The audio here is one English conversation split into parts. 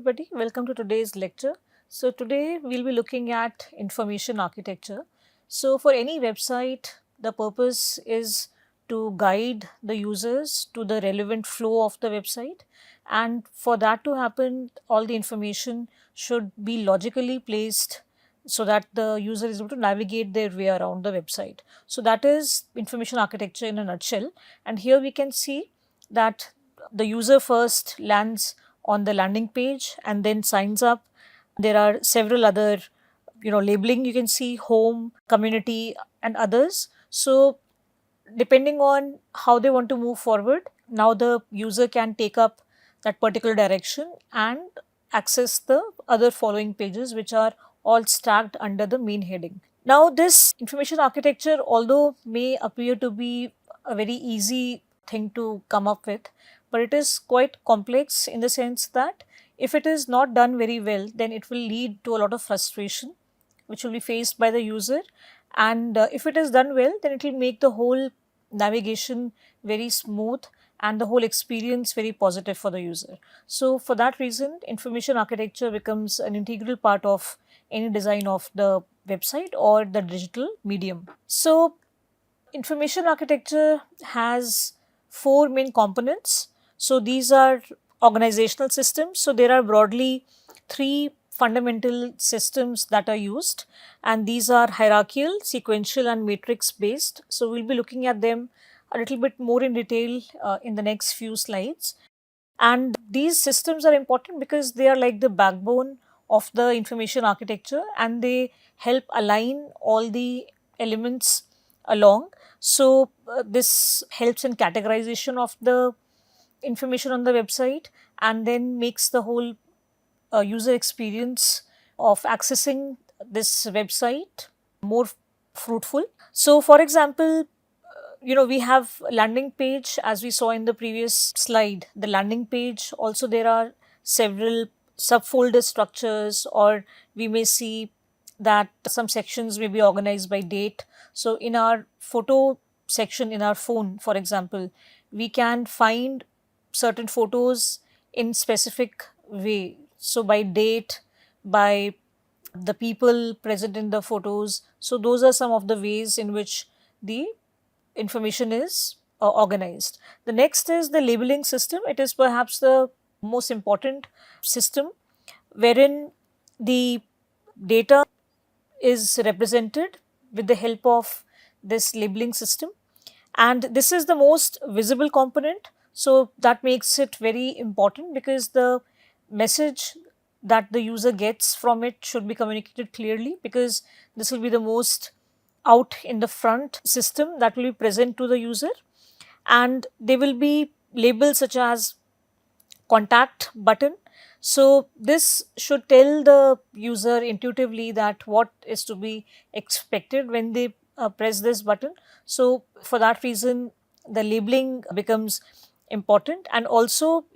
everybody, welcome to today's lecture. So today we'll be looking at information architecture. So for any website, the purpose is to guide the users to the relevant flow of the website, and for that to happen, all the information should be logically placed so that the user is able to navigate their way around the website. So that is information architecture in a nutshell, and here we can see that the user first lands on the landing page and then signs up. There are several other labeling, you can see home, community and others. So depending on how they want to move forward, now the user can take up that particular direction and access the other following pages, which are all stacked under the main heading. Now this information architecture, although may appear to be a very easy thing to come up with, but it is quite complex in the sense that if it is not done very well, then it will lead to a lot of frustration which will be faced by the user. And if it is done well, then it will make the whole navigation very smooth and the whole experience very positive for the user. So for that reason, information architecture becomes an integral part of any design of the website or the digital medium. So information architecture has four main components. So these are organizational systems. So there are broadly three fundamental systems that are used, and these are hierarchical, sequential and matrix based. So we'll be looking at them a little bit more in detail in the next few slides. And these systems are important because they are like the backbone of the information architecture, and they help align all the elements along. So this helps in categorization of the information on the website and then makes the whole user experience of accessing this website more fruitful. So for example, we have landing page, as we saw in the previous slide. The landing page, also there are several subfolder structures, or we may see that some sections may be organized by date. So in our photo section in our phone, for example, we can find certain photos in specific way. So by date, by the people present in the photos. So those are some of the ways in which the information is organized. The next is the labeling system. It is perhaps the most important system, wherein the data is represented with the help of this labeling system, and this is the most visible component. So that makes it very important because the message that the user gets from it should be communicated clearly, because this will be the most out in the front system that will be present to the user, and there will be labels such as contact button. So this should tell the user intuitively that what is to be expected when they press this button. So for that reason, the labeling becomes important, and also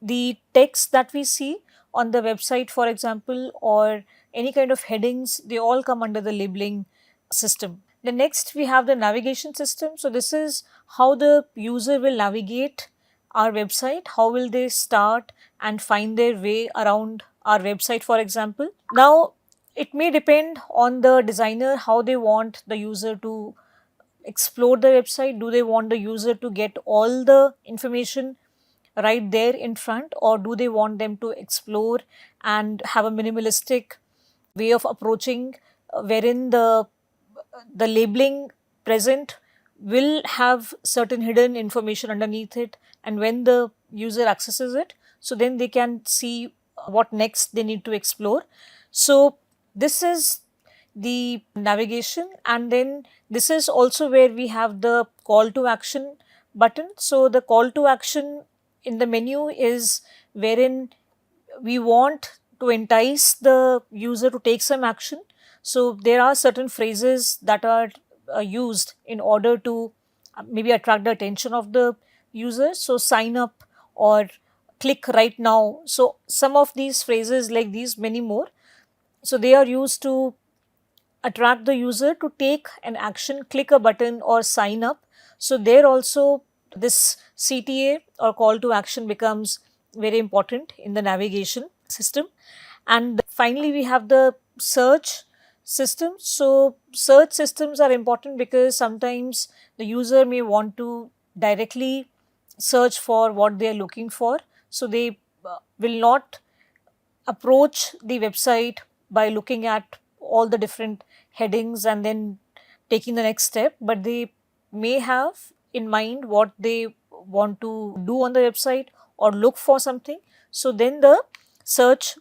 the text that we see on the website, for example, or any kind of headings, they all come under the labeling system. The next, we have the navigation system. So this is how the user will navigate our website. How will they start and find their way around our website, for example. Now it may depend on the designer how they want the user to explore the website. Do they want the user to get all the information right there in front, or do they want them to explore and have a minimalistic way of approaching, wherein the labeling present will have certain hidden information underneath it, and when the user accesses it, so then they can see what next they need to explore. So this is the navigation, and then this is also where we have the call to action button. So the call to action in the menu is wherein we want to entice the user to take some action. So there are certain phrases that are used in order to maybe attract the attention of the user. So sign up or click right now. So some of these phrases like these, many more. So they are used to attract the user to take an action, click a button or sign up. So there also this CTA or call to action becomes very important in the navigation. system. And finally, we have the search system. So search systems are important because sometimes the user may want to directly search for what they are looking for. So they will not approach the website by looking at all the different headings and then taking the next step, but they may have in mind what they want to do on the website or look for something. So then the search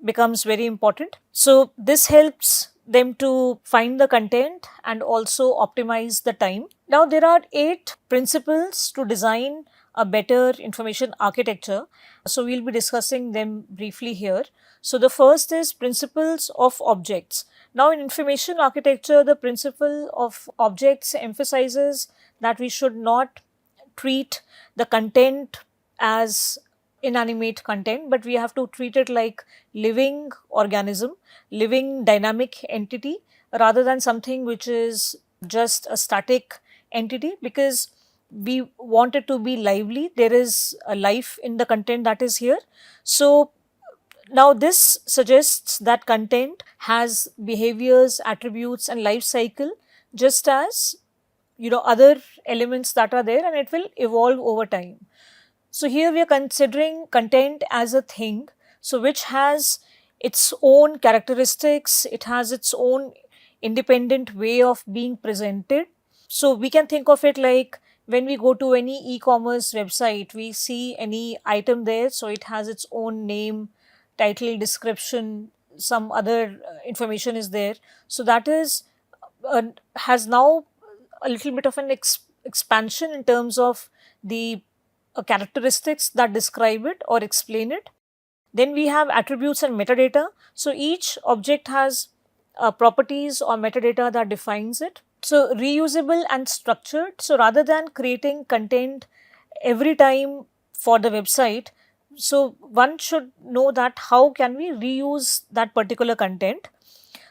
becomes very important. So this helps them to find the content and also optimize the time. Now there are 8 principles to design a better information architecture. So we'll be discussing them briefly here. So the first is principles of objects. Now in information architecture, the principle of objects emphasizes that we should not treat the content as inanimate content, but we have to treat it like living organism, living dynamic entity, rather than something which is just a static entity, because we want it to be lively. There is a life in the content that is here. So now this suggests that content has behaviors, attributes and life cycle, just as other elements that are there, and it will evolve over time. So here we are considering content as a thing, so which has its own characteristics, it has its own independent way of being presented. So we can think of it like when we go to any e-commerce website, we see any item there, so it has its own name, title, description, some other information is there. So that is has now a little bit of an expansion in terms of the characteristics that describe it or explain it. Then we have attributes and metadata. So each object has properties or metadata that defines it. So reusable and structured. So rather than creating content every time for the website, so one should know that how can we reuse that particular content.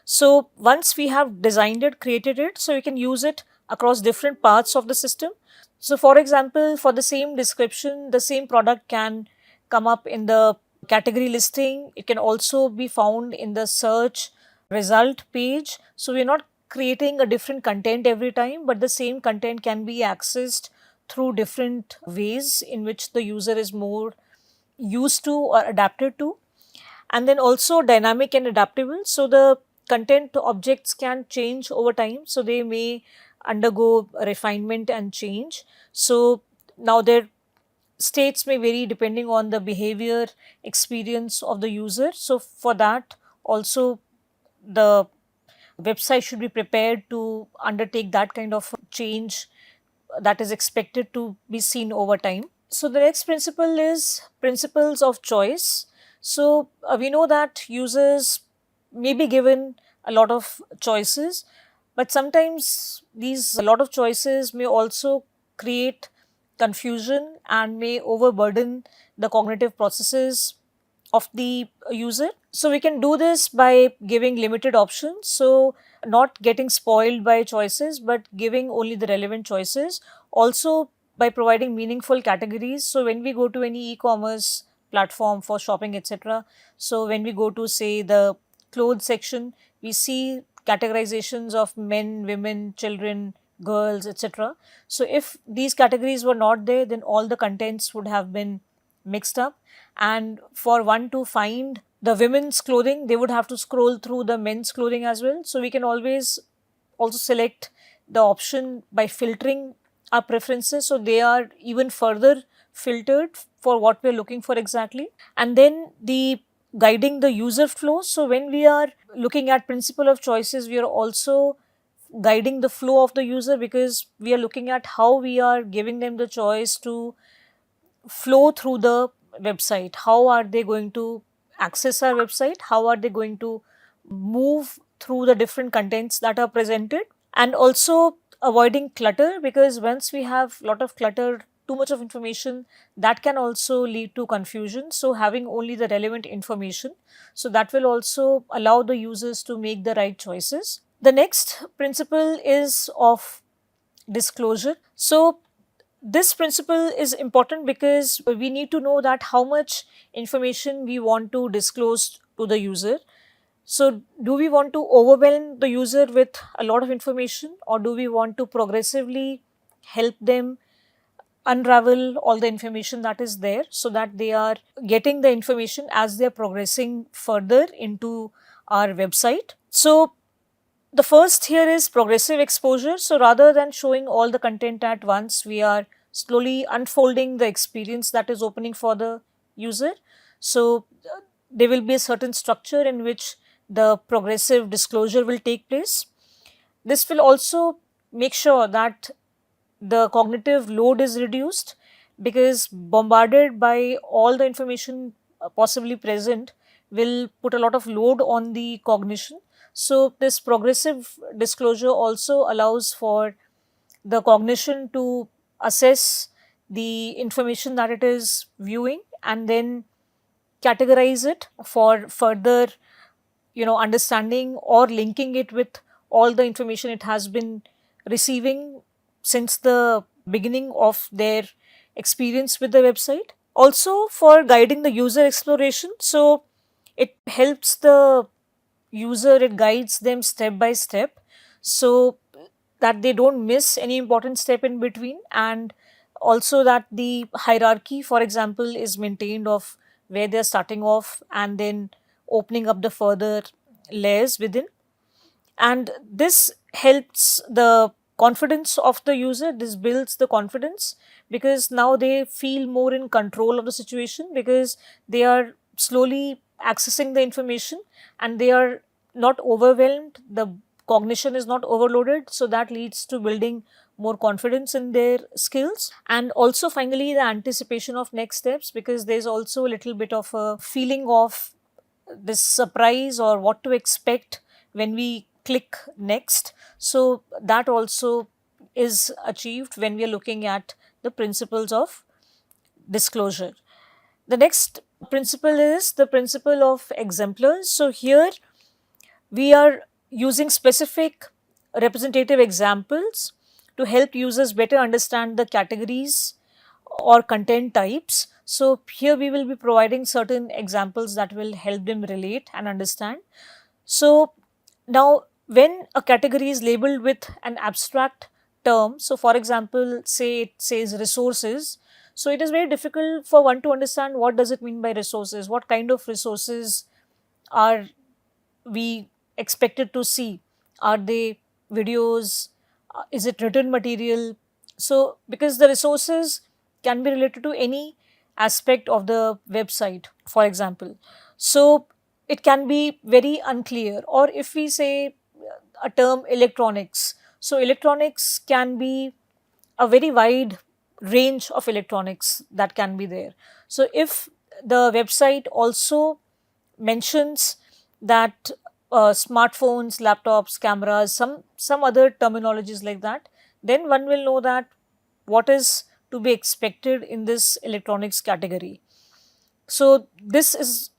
So once we have designed it, created it, so we can use it across different parts of the system. So for example, for the same description, the same product can come up in the category listing. It can also be found in the search result page. So we're not creating a different content every time, but the same content can be accessed through different ways in which the user is more used to or adapted to. And then also dynamic and adaptable. So the content objects can change over time. So they may undergo refinement and change. So now their states may vary depending on the behavior experience of the user. So for that also the website should be prepared to undertake that kind of change that is expected to be seen over time. So the next principle is principles of choice. So we know that users may be given a lot of choices, but sometimes these a lot of choices may also create confusion and may overburden the cognitive processes of the user. So we can do this by giving limited options. So not getting spoiled by choices, but giving only the relevant choices. Also by providing meaningful categories. So when we go to any e-commerce platform for shopping, etc. So when we go to say the clothes section, we see categorizations of men, women, children, girls, etc. So if these categories were not there, then all the contents would have been mixed up. And for one to find the women's clothing, they would have to scroll through the men's clothing as well. So we can always also select the option by filtering our preferences, so they are even further filtered for what we are looking for exactly. And then the guiding the user flow. So when we are looking at principle of choices, we are also guiding the flow of the user, because we are looking at how we are giving them the choice to flow through the website. How are they going to access our website? How are they going to move through the different contents that are presented? And also avoiding clutter, because once we have a lot of clutter, too much of information, that can also lead to confusion. So having only the relevant information, so that will also allow the users to make the right choices. The next principle is of disclosure. So this principle is important because we need to know that how much information we want to disclose to the user. So, do we want to overwhelm the user with a lot of information, or do we want to progressively help them unravel all the information that is there so that they are getting the information as they are progressing further into our website? So, the first here is progressive exposure. So, rather than showing all the content at once, we are slowly unfolding the experience that is opening for the user. So, there will be a certain structure in which the progressive disclosure will take place. This will also make sure that the cognitive load is reduced, because bombarded by all the information possibly present will put a lot of load on the cognition. So, this progressive disclosure also allows for the cognition to assess the information that it is viewing and then categorize it for further understanding or linking it with all the information it has been receiving since the beginning of their experience with the website. Also, for guiding the user exploration, so it helps the user, it guides them step by step, so that they don't miss any important step in between, and also that the hierarchy, for example, is maintained of where they're starting off and then opening up the further layers within. And this helps the confidence of the user, this builds the confidence, because now they feel more in control of the situation, because they are slowly accessing the information and they are not overwhelmed, the cognition is not overloaded, so that leads to building more confidence in their skills. And also finally, the anticipation of next steps, because there's also a little bit of a feeling of this surprise or what to expect when we click next. So, that also is achieved when we are looking at the principles of disclosure. The next principle is the principle of exemplars. So, here we are using specific representative examples to help users better understand the categories or content types. So, here we will be providing certain examples that will help them relate and understand. So, now when a category is labeled with an abstract term, so for example, say it says resources, so it is very difficult for one to understand what does it mean by resources, what kind of resources are we expected to see, are they videos, is it written material? So, because the resources can be related to any aspect of the website, for example. So, it can be very unclear. Or if we say a term electronics, so electronics can be a very wide range of electronics that can be there. So, if the website also mentions that smartphones, laptops, cameras, some other terminologies like that, then one will know that what is to be expected in this electronics category. So, this is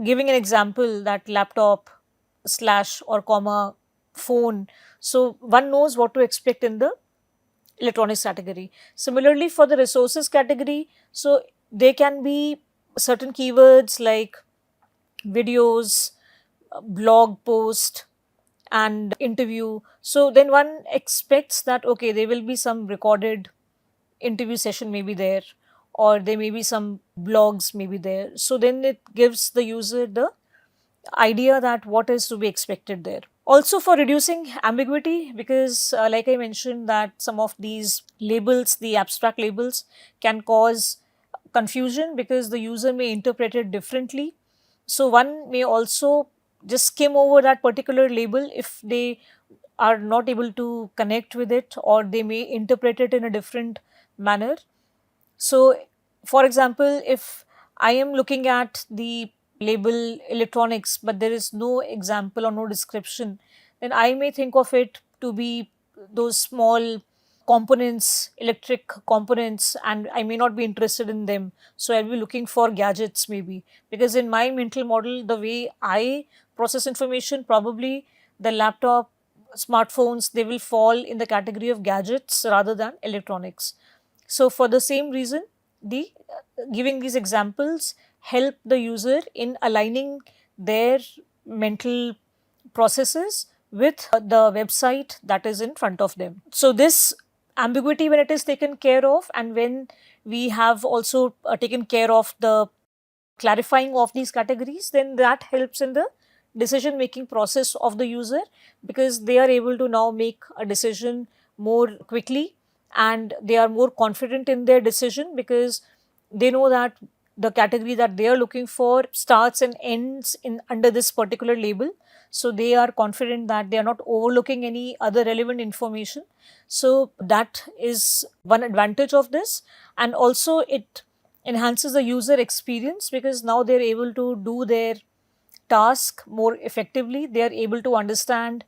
giving an example that laptop slash or comma phone. So, one knows what to expect in the electronics category. Similarly, for the resources category, so they can be certain keywords like videos, blog post, and interview. So, then one expects that okay, there will be some recorded interview session may be there, or there may be some blogs may be there. So, then it gives the user the idea that what is to be expected there. Also, for reducing ambiguity, because like I mentioned that some of these labels, the abstract labels, can cause confusion because the user may interpret it differently. So, one may also just skim over that particular label if they are not able to connect with it, or they may interpret it in a different manner. So, for example, if I am looking at the label electronics, but there is no example or no description, then I may think of it to be those small components, electric components, and I may not be interested in them. So, I'll be looking for gadgets maybe, because in my mental model, the way I process information, probably the laptop, smartphones, they will fall in the category of gadgets rather than electronics. So for the same reason, the giving these examples help the user in aligning their mental processes with the website that is in front of them. So this ambiguity, when it is taken care of, and when we have also taken care of the clarifying of these categories, then that helps in the decision making process of the user, because they are able to now make a decision more quickly, and they are more confident in their decision because they know that the category that they are looking for starts and ends in under this particular label. So they are confident that they are not overlooking any other relevant information. So that is one advantage of this. And also it enhances the user experience, because now they're able to do their task more effectively. They are able to understand,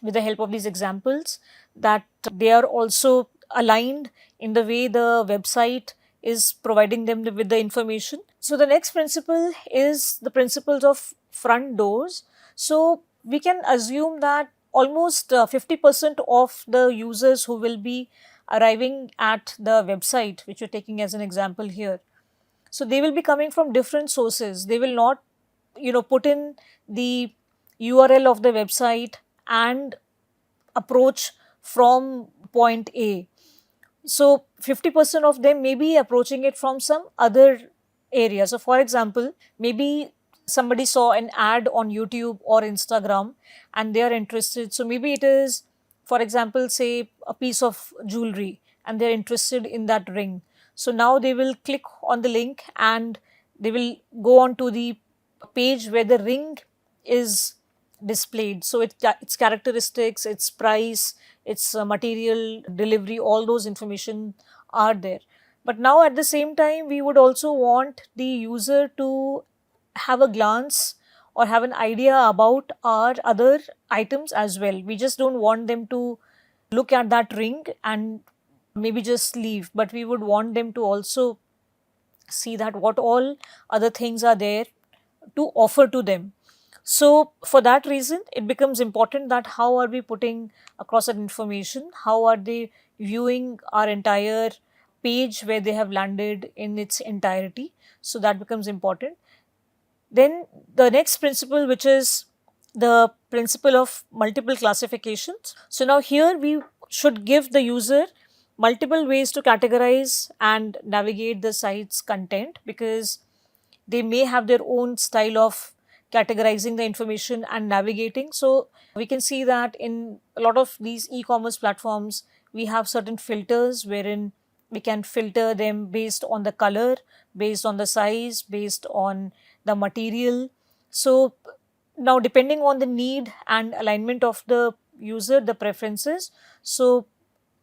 with the help of these examples, that they are also aligned in the way the website is providing them with the information. So the next principle is the principles of front doors. So we can assume that almost 50% of the users who will be arriving at the website, which you're taking as an example here, so they will be coming from different sources. They will not, put in the URL of the website and approach from point A. So 50% of them may be approaching it from some other area. So for example, maybe somebody saw an ad on YouTube or Instagram and they are interested. So maybe it is, for example, say a piece of jewelry, and they're interested in that ring. So now they will click on the link and they will go on to the page where the ring is displayed. So its characteristics, its price, its material, delivery, all those information are there. But now at the same time, we would also want the user to have a glance or have an idea about our other items as well. We just don't want them to look at that ring and maybe just leave, but we would want them to also see that what all other things are there to offer to them. So for that reason, it becomes important that how are we putting across that information, how are they viewing our entire page where they have landed in its entirety. So that becomes important. Then the next principle, which is the principle of multiple classifications. So now here we should give the user multiple ways to categorize and navigate the site's content, because they may have their own style of categorizing the information and navigating. So we can see that in a lot of these e-commerce platforms, we have certain filters wherein we can filter them based on the color, based on the size, based on the material. So now, depending on the need and alignment of the user, the preferences, so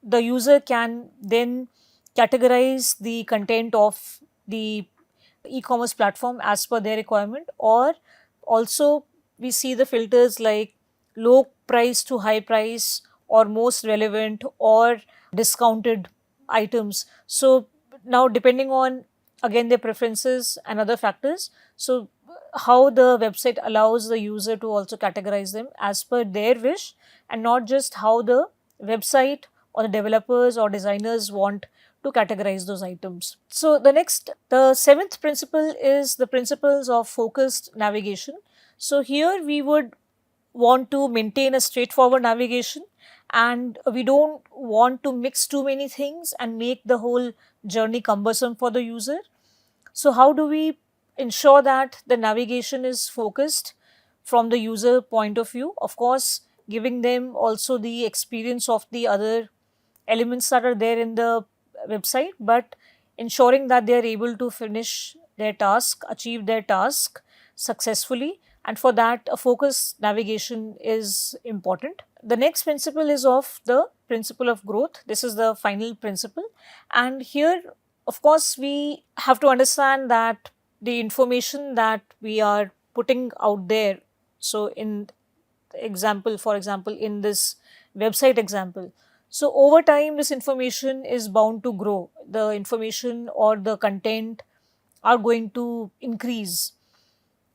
the user can then categorize the content of the e-commerce platform as per their requirement. Or also we see the filters like low price to high price, or most relevant, or discounted items. So now, depending on again their preferences and other factors, so how the website allows the user to also categorize them as per their wish, and not just how the website or the developers or designers want to categorize those items. So the seventh principle is the principles of focused navigation. So here we would want to maintain a straightforward navigation, and we don't want to mix too many things and make the whole journey cumbersome for the user. So how do we ensure that the navigation is focused from the user point of view? Of course, giving them also the experience of the other elements that are there in the website, but ensuring that they are able to finish their task, achieve their task successfully. And for that, a focused navigation is important. The next principle is of the principle of growth. This is the final principle. And here, of course, we have to understand that the information that we are putting out there, so in example, for example, in this website example, so over time this information is bound to grow. The information or the content are going to increase.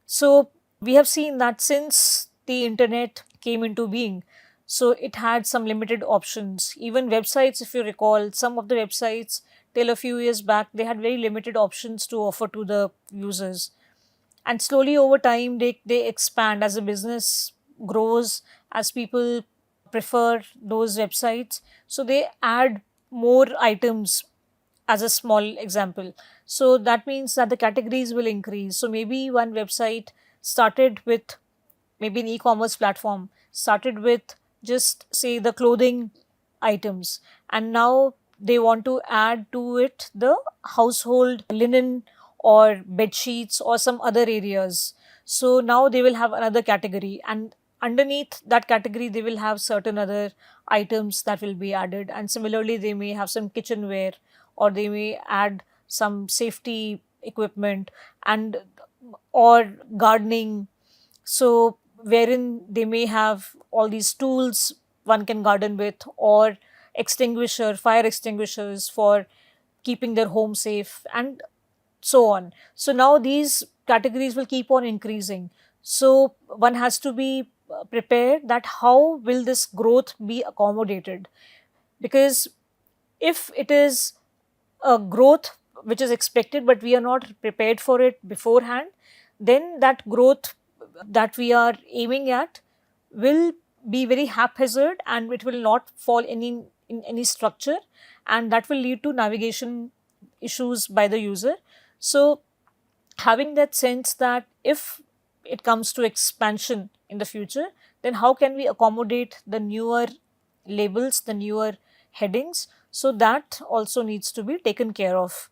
So we have seen that since the internet came into being, So it had some limited options. Even websites, if you recall, some of the websites till a few years back, they had very limited options to offer to the users. And slowly over time, they expand as the business grows, as people prefer those websites. So they add more items as a small example. So that means that the categories will increase. So maybe one website started with, maybe an e-commerce platform started with just say the clothing items, and now they want to add to it the household linen or bed sheets or some other areas. So now they will have another category, and underneath that category they will have certain other items that will be added, and similarly they may have some kitchenware, or they may add some safety equipment, and or gardening. So wherein they may have all these tools one can garden with, or fire extinguishers for keeping their home safe, and so on. So now these categories will keep on increasing. So one has to be prepared that how will this growth be accommodated, because if it is a growth which is expected but we are not prepared for it beforehand, then that growth that we are aiming at will be very haphazard, and it will not fall in any structure, and that will lead to navigation issues by the user. So having that sense that if it comes to expansion in the future, then how can we accommodate the newer labels, the newer headings? So that also needs to be taken care of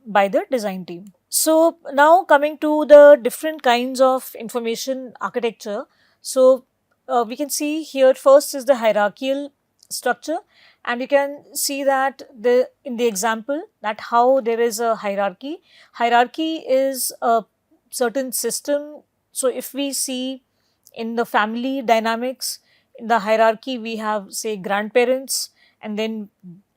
by the design team. So now coming to the different kinds of information architecture. So we can see here first is the hierarchical structure, and you can see that in the example that how there is a hierarchy. Hierarchy is a certain system. So if we see in the family dynamics, in the hierarchy we have say grandparents, and then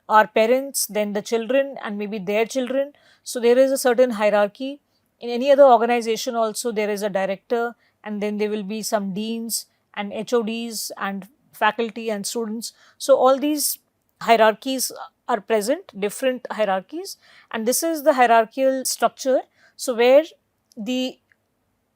our parents, then the children, and maybe their children. So there is a certain hierarchy. In any other organization also there is a director, and then there will be some deans and HODs and faculty and students. So all these hierarchies are present, different hierarchies, and this is the hierarchical structure. So where the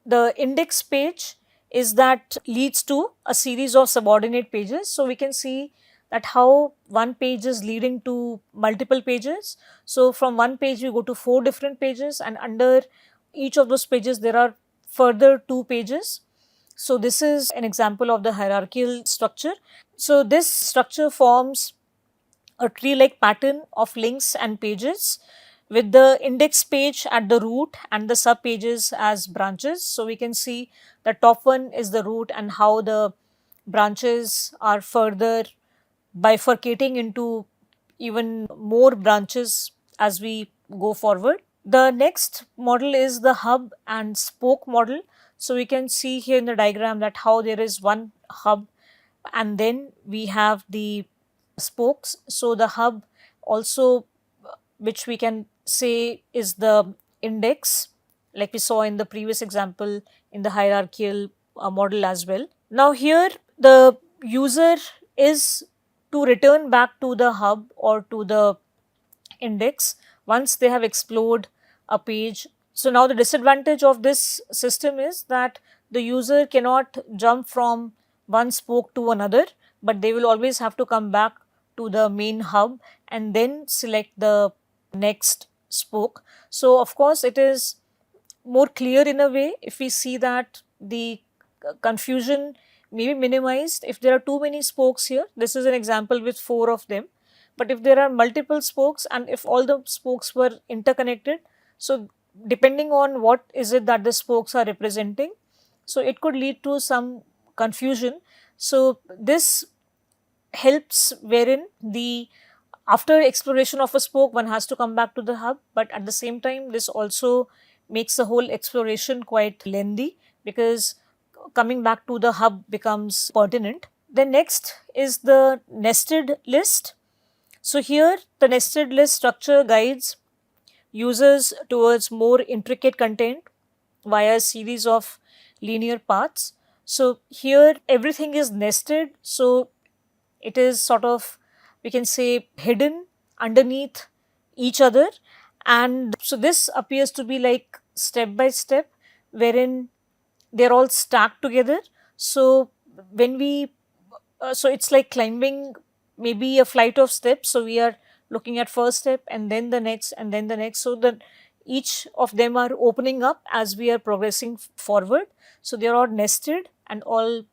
the index page is that leads to a series of subordinate pages. So we can see that how one page is leading to multiple pages. So from one page we go to 4 different pages, and under each of those pages there are further 2 pages. So this is an example of the hierarchical structure. So this structure forms a tree-like pattern of links and pages, with the index page at the root and the sub pages as branches. So we can see the top one is the root, and how the branches are further bifurcating into even more branches as we go forward. The next model is the hub and spoke model. So we can see here in the diagram that how there is one hub, and then we have the spokes. So the hub also, which we can say is the index, like we saw in the previous example in the hierarchical model as well. Now here the user is to return back to the hub or to the index once they have explored a page. So now the disadvantage of this system is that the user cannot jump from one spoke to another, but they will always have to come back to the main hub and then select the next spoke. So of course it is more clear in a way if we see that the confusion may be minimized if there are too many spokes here. This is an example with 4 of them. But if there are multiple spokes and if all the spokes were interconnected, so depending on what is it that the spokes are representing, so it could lead to some confusion. So this helps wherein the after exploration of a spoke one has to come back to the hub, but at the same time this also makes the whole exploration quite lengthy because coming back to the hub becomes pertinent. Then next is the nested list. So here the nested list structure guides users towards more intricate content via a series of linear paths. So here everything is nested. So it is sort of, we can say, hidden underneath each other. And so this appears to be like step by step, wherein they're all stacked together. So when we, so it's like climbing maybe a flight of steps. So we are looking at first step and then the next and then the next. So that each of them are opening up as we are progressing forward. So they are all nested and all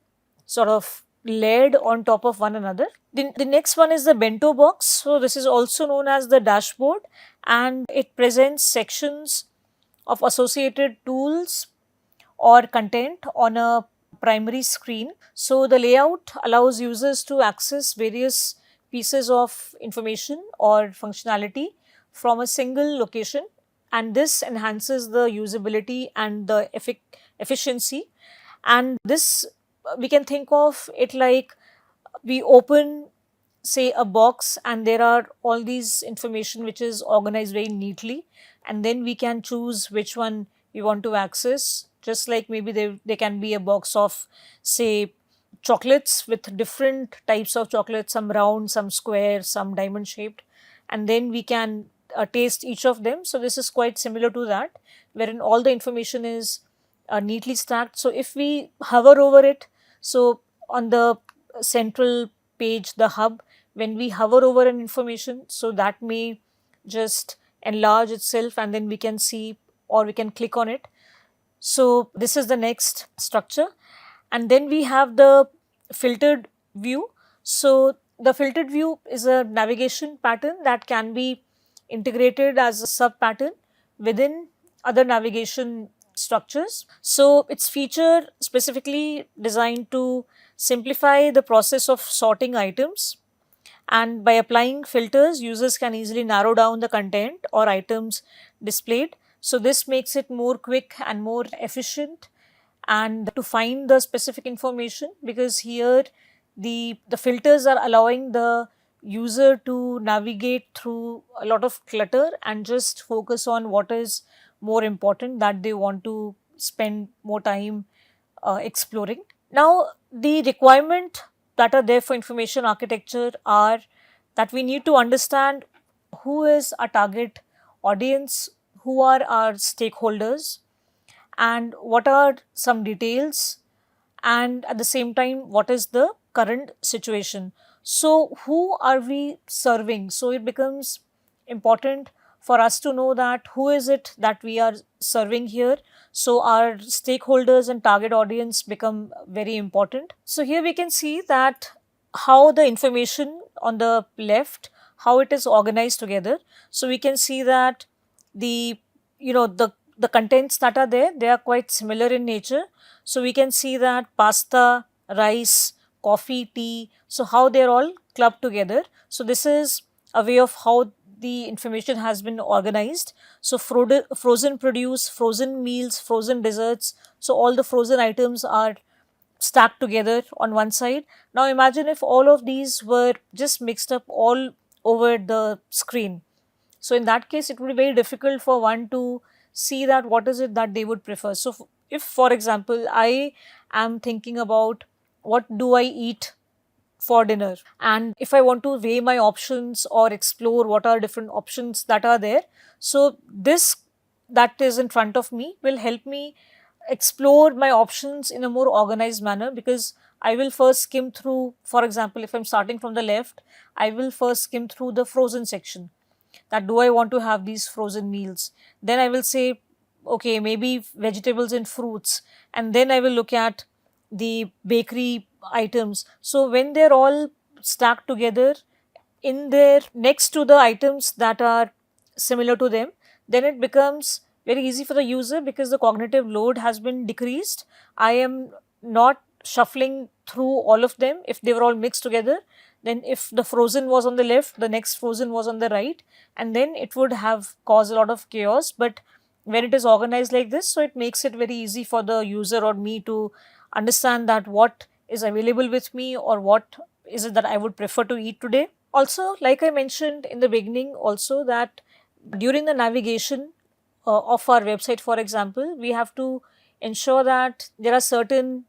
sort of layered on top of one another. The next one is the bento box. So this is also known as the dashboard, and it presents sections of associated tools or content on a primary screen. So the layout allows users to access various pieces of information or functionality from a single location, and this enhances the usability and the efficiency. And this, we can think of it like we open, say, a box, and there are all these information which is organized very neatly, and then we can choose which one we want to access. Just like maybe there can be a box of, say, chocolates with different types of chocolates, some round, some square, some diamond shaped, and then we can taste each of them. So this is quite similar to that, wherein all the information is neatly stacked. So if we hover over it, so on the central page, the hub, when we hover over an information, so that may just enlarge itself and then we can see, or we can click on it. So this is the next structure. And then we have the filtered view. So the filtered view is a navigation pattern that can be integrated as a sub pattern within other navigation structures. So it's feature specifically designed to simplify the process of sorting items, and by applying filters, users can easily narrow down the content or items displayed. So this makes it more quick and more efficient and to find the specific information, because here the filters are allowing the user to navigate through a lot of clutter and just focus on what is more important that they want to spend more time exploring. Now, the requirement that are there for information architecture are that we need to understand who is our target audience, who are our stakeholders, and what are some details, and at the same time what is the current situation. So who are we serving? So it becomes important for us to know that who is it that we are serving here. So our stakeholders and target audience become very important. So here we can see that how the information on the left, how it is organized together. So we can see that the, the contents that are there, they are quite similar in nature. So we can see that pasta, rice, coffee, tea, so how they are all clubbed together. So this is a way of how the information has been organized. So frozen produce, frozen meals, frozen desserts, so all the frozen items are stacked together on one side. Now imagine if all of these were just mixed up all over the screen. So in that case, it would be very difficult for one to see that what is it that they would prefer. So if, for example, I am thinking about what do I eat for dinner, and if I want to weigh my options or explore what are different options that are there, so this that is in front of me will help me explore my options in a more organized manner, because I will first skim through, for example, if I'm starting from the left, I will first skim through the frozen section, that do I want to have these frozen meals. Then I will say, okay, maybe vegetables and fruits, and then I will look at the bakery items. So when they're all stacked together in there next to the items that are similar to them, then it becomes very easy for the user because the cognitive load has been decreased. I am not shuffling through all of them. If they were all mixed together, then if the frozen was on the left, the next frozen was on the right, and then it would have caused a lot of chaos. But when it is organized like this, so it makes it very easy for the user or me to understand that what is available with me or what is it that I would prefer to eat today. Also, like I mentioned in the beginning also, that during the navigation of our website, for example, we have to ensure that there are certain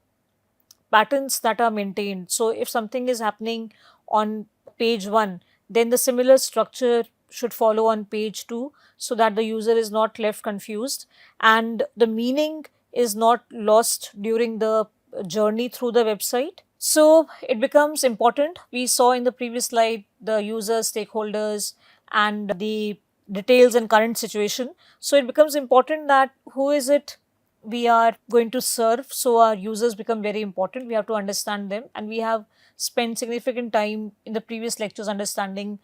patterns that are maintained. So if something is happening on page 1, then the similar structure should follow on page 2, so that the user is not left confused and the meaning is not lost during the journey through the website. So it becomes important. We saw in the previous slide the users, stakeholders, and the details and current situation. So it becomes important that who is it we are going to serve. So our users become very important. We have to understand them, and we have spent significant time in the previous lectures understanding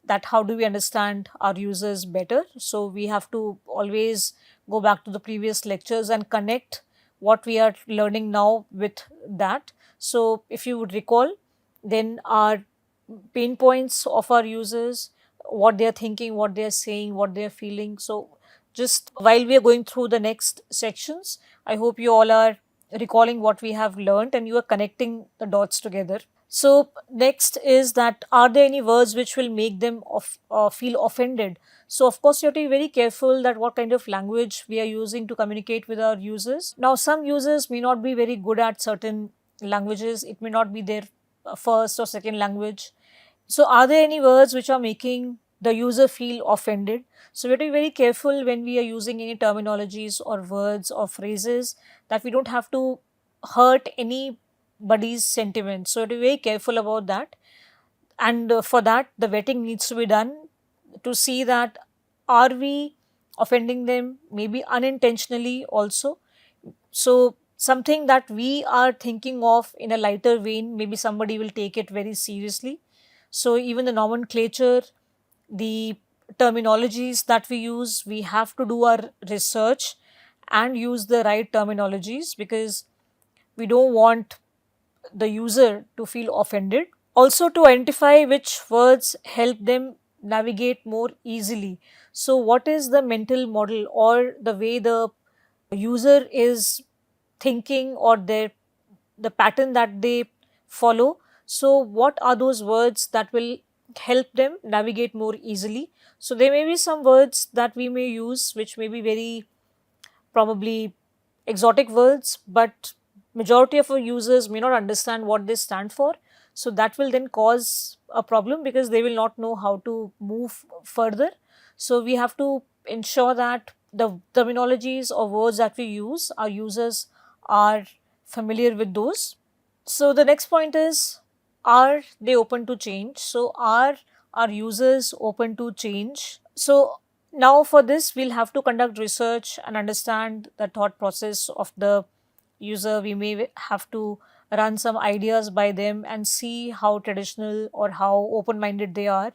that how do we understand our users better. So we have to always go back to the previous lectures and connect what we are learning now with that. So if you would recall, then our pain points of our users, what they are thinking, what they are saying, what they are feeling. So just while we are going through the next sections, I hope you all are recalling what we have learned and you are connecting the dots together. So next is that, are there any words which will make them feel offended? So of course you have to be very careful that what kind of language we are using to communicate with our users. Now some users may not be very good at certain languages. It may not be their first or second language. So are there any words which are making the user feel offended? So we have to be very careful when we are using any terminologies or words or phrases, that we don't have to hurt anybody's sentiments. So we have to be very careful about that. And for that, the vetting needs to be done to see that are we offending them, maybe unintentionally also. So something that we are thinking of in a lighter vein, maybe somebody will take it very seriously. So even the nomenclature, the terminologies that we use, we have to do our research and use the right terminologies, because we don't want the user to feel offended. Also, to identify which words help them navigate more easily. So what is the mental model or the way the user is thinking, or the pattern that they follow? So what are those words that will help them navigate more easily? So there may be some words that we may use which may be very probably exotic words, but majority of our users may not understand what they stand for. So that will then cause a problem, because they will not know how to move further. So we have to ensure that the terminologies or words that we use, our users are familiar with those. So the next point is, are they open to change? So are our users open to change? So now for this, we'll have to conduct research and understand the thought process of the user. We may have to run some ideas by them and see how traditional or how open-minded they are.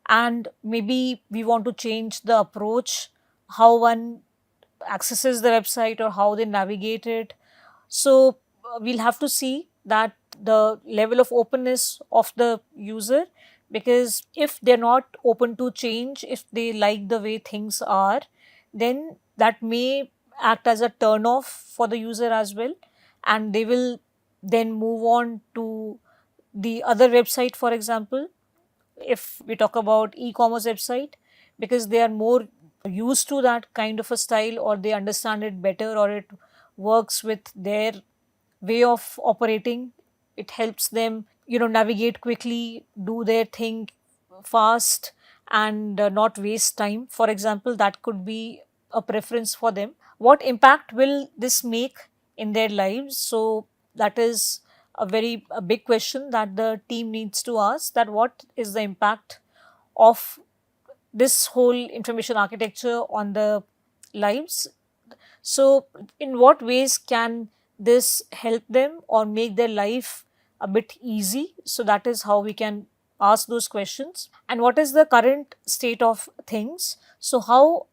And maybe we want to change the approach, how one accesses the website or how they navigate it. So we'll have to see that the level of openness of the user, because if they're not open to change, if they like the way things are, then that may act as a turn off for the user as well, and they will then move on to the other website, for example, if we talk about e-commerce website, because they are more used to that kind of a style, or they understand it better, or it works with their way of operating. It helps them, navigate quickly, do their thing fast, and not waste time. For example, that could be a preference for them. What impact will this make in their lives? So that is a big question that the team needs to ask, that what is the impact of this whole information architecture on the lives. So in what ways can this help them or make their life a bit easy? So that is how we can ask those questions. And what is the current state of things? So how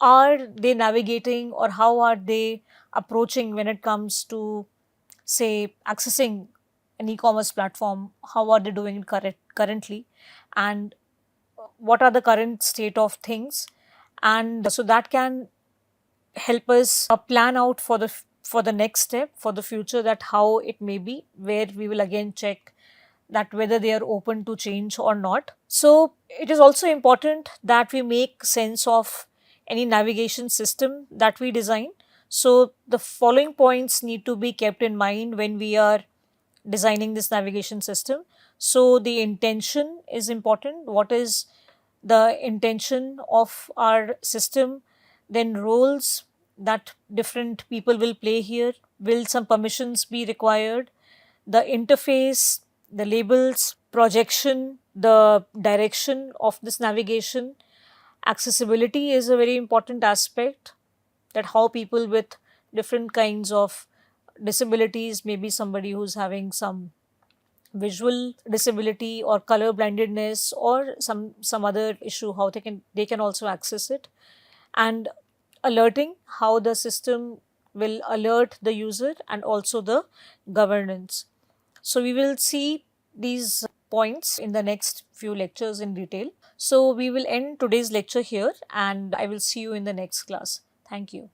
are they navigating, or how are they approaching when it comes to, say, accessing an e-commerce platform? How are they doing it currently, and what are the current state of things? And so that can help us plan out for the next step, for the future, that how it may be, where we will again check that whether they are open to change or not. So it is also important that we make sense of any navigation system that we design. So the following points need to be kept in mind when we are designing this navigation system. So the intention is important. What is the intention of our system? Then roles that different people will play here. Will some permissions be required? The interface, the labels, projection, the direction of this navigation. Accessibility is a very important aspect, that how people with different kinds of disabilities, maybe somebody who's having some visual disability or color blindedness or some other issue, how they can also access it. And alerting, how the system will alert the user, and also the governance. So we will see these points in the next few lectures in detail. So we will end today's lecture here, and I will see you in the next class. Thank you.